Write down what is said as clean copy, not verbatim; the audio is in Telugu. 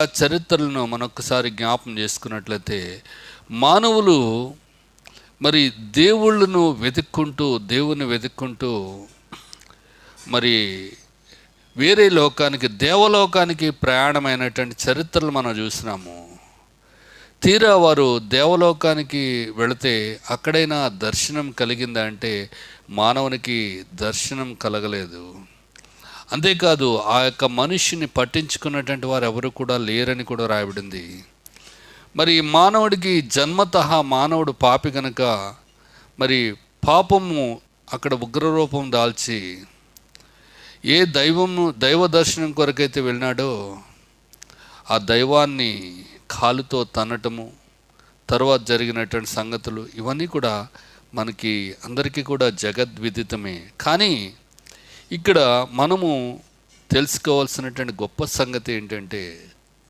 చరిత్రలను మనొక్కసారి జ్ఞాపం చేసుకున్నట్లయితే మానవులు మరి దేవుని వెతుక్కుంటూ మరి వేరే లోకానికి, దేవలోకానికి ప్రయాణమైనటువంటి చరిత్రలు మనం చూసినాము. తీరా వారు దేవలోకానికి వెళితే అక్కడైనా దర్శనం కలిగిందా అంటే మానవునికి దర్శనం కలగలేదు. అంతేకాదు ఆ యొక్క మనిషిని పట్టించుకున్నటువంటి వారు ఎవరు కూడా లేరని కూడా రాయబడింది. మరి మానవుడికి జన్మతః మానవుడు పాపి కనుక మరి పాపము అక్కడ ఉగ్రరూపం దాల్చి ఏ దైవ దర్శనం కొరకైతే వెళ్ళినాడో ఆ దైవాన్ని కాలుతో తన్నటము, తర్వాత జరిగినటువంటి సంగతులు ఇవన్నీ కూడా మనకి అందరికీ కూడా జగద్విదితమే. కానీ ఇక్కడ మనము తెలుసుకోవాల్సినటువంటి గొప్ప సంగతి ఏంటంటే